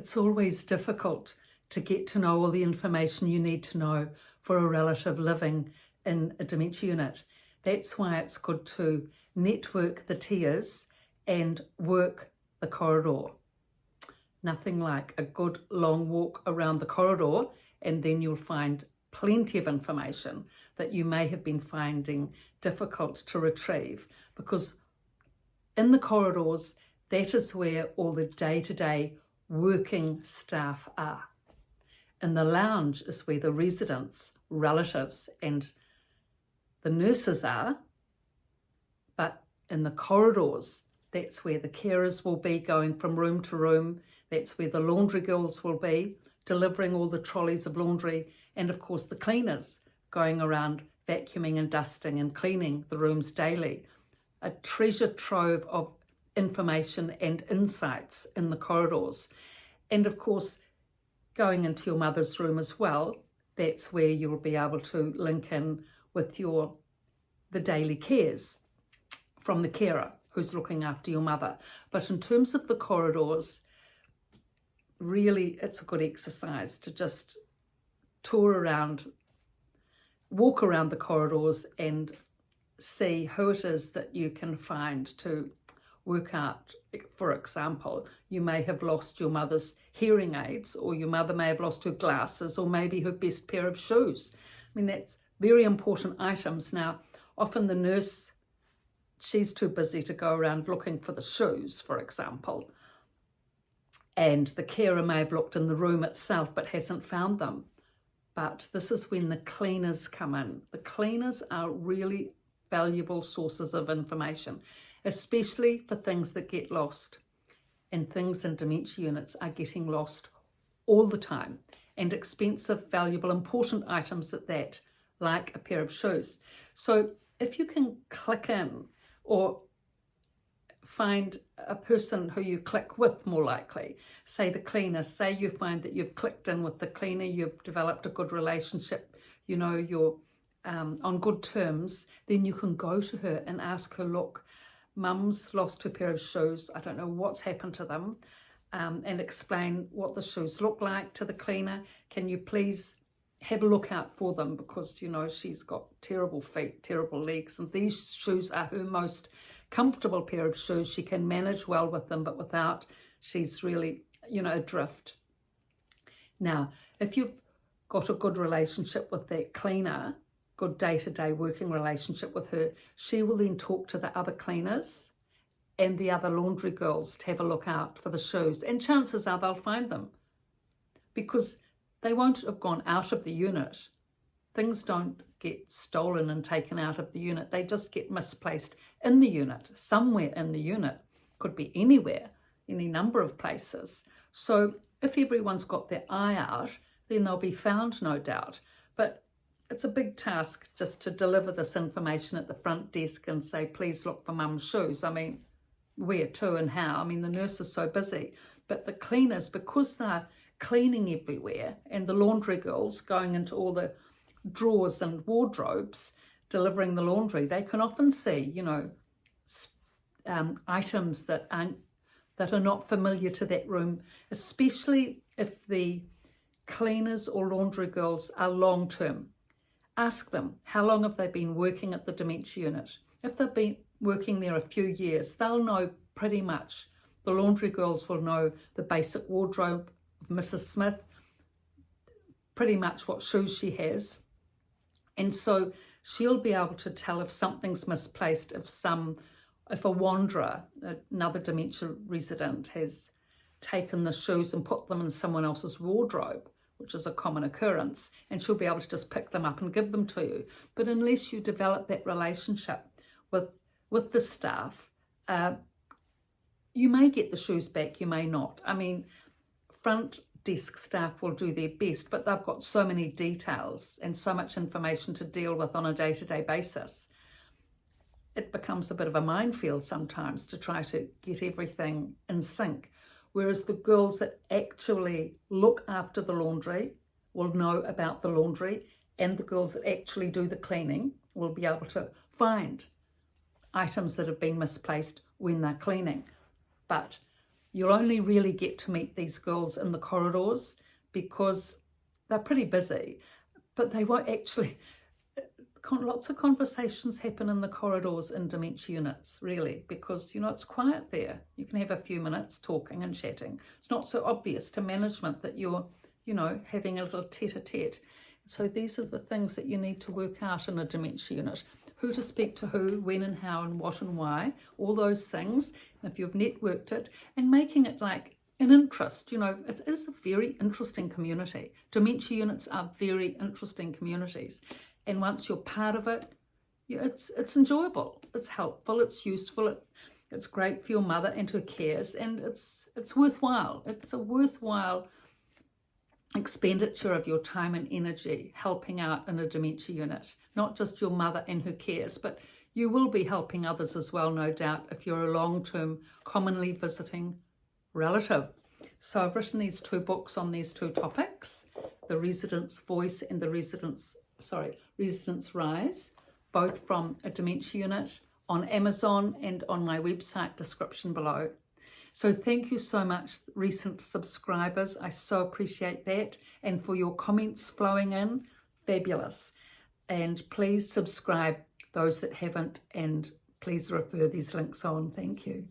It's always difficult to get to know all the information you need to know for a relative living in a dementia unit. That's why it's good to network the tiers and work the corridor. Nothing like a good long walk around the corridor, and then you'll find plenty of information that you may have been finding difficult to retrieve, because in the corridors, that is where all the day-to-day working staff are. In the lounge is where the residents, relatives and the nurses are, but in the corridors, that's where the carers will be going from room to room. That's where the laundry girls will be delivering all the trolleys of laundry, and of course the cleaners going around vacuuming and dusting and cleaning the rooms daily. A treasure trove of information and insights in the corridors. And of course, going into your mother's room as well, that's where you'll be able to link in with the daily cares from the carer who's looking after your mother. But in terms of the corridors, really it's a good exercise to just walk around the corridors and see who it is that you can find to work out. For example, you may have lost your mother's hearing aids, or your mother may have lost her glasses, or maybe her best pair of shoes. I mean, that's very important items. Now, often the nurse, she's too busy to go around looking for the shoes, for example, and the carer may have looked in the room itself but hasn't found them. But this is when the cleaners come in. The cleaners are really valuable sources of information, especially for things that get lost. And things in dementia units are getting lost all the time, and expensive, valuable, important items at that, like a pair of shoes. So if you can click in or find a person who you click with, more likely, say the cleaner, say you find that you've clicked in with the cleaner, you've developed a good relationship, you know, you're on good terms, then you can go to her and ask her, look, Mum's lost her pair of shoes, I don't know what's happened to them, and explain what the shoes look like to the cleaner. Can you please have a look out for them, because, you know, she's got terrible feet, terrible legs, and these shoes are her most comfortable pair of shoes. She can manage well with them, but without, she's really, you know, adrift. Now, if you've got a good relationship with that cleaner, good day-to-day working relationship with her, she will then talk to the other cleaners and the other laundry girls to have a look out for the shoes, and chances are they'll find them, because they won't have gone out of the unit. Things don't get stolen and taken out of the unit, they just get misplaced in the unit, somewhere in the unit. Could be anywhere, any number of places. So if everyone's got their eye out, then they'll be found, no doubt. But it's a big task just to deliver this information at the front desk and say, please look for Mum's shoes. I mean, where to and how? I mean, the nurse is so busy. But the cleaners, because they're cleaning everywhere, and the laundry girls going into all the drawers and wardrobes, delivering the laundry, they can often see, you know, items that are not familiar to that room, especially if the cleaners or laundry girls are long-term. Ask them, how long have they been working at the dementia unit? If they've been working there a few years, they'll know pretty much. The laundry girls will know the basic wardrobe of Mrs. Smith, pretty much what shoes she has. And so she'll be able to tell if something's misplaced, if a wanderer, another dementia resident, has taken the shoes and put them in someone else's wardrobe, which is a common occurrence, and she'll be able to just pick them up and give them to you. But unless you develop that relationship with the staff, you may get the shoes back, you may not. I mean, front desk staff will do their best, but they've got so many details and so much information to deal with on a day-to-day basis. It becomes a bit of a minefield sometimes to try to get everything in sync. Whereas the girls that actually look after the laundry will know about the laundry, and the girls that actually do the cleaning will be able to find items that have been misplaced when they're cleaning. But You'll only really get to meet these girls in the corridors because they're pretty busy, but they won't actually, lots of conversations happen in the corridors in dementia units, really, because, it's quiet there. You can have a few minutes talking and chatting. It's not so obvious to management that you're, having a little tete-a-tete. So these are the things that you need to work out in a dementia unit. Who to speak to who, when and how and what and why, all those things. And if you've networked it, and making it like an interest, it is a very interesting community. Dementia units are very interesting communities. And once you're part of it, it's enjoyable, it's helpful, it's useful, it's great for your mother and her cares, and it's worthwhile. It's a worthwhile expenditure of your time and energy helping out in a dementia unit, not just your mother and her cares, but you will be helping others as well, no doubt, if you're a long-term, commonly visiting relative. So I've written these 2 books on these 2 topics, The Resident's Voice and The Resident's Rise, both from a dementia unit, on Amazon and on my website description below. So thank you so much, recent subscribers. I so appreciate that. And for your comments flowing in, fabulous. And please subscribe, those that haven't, and please refer these links on. Thank you.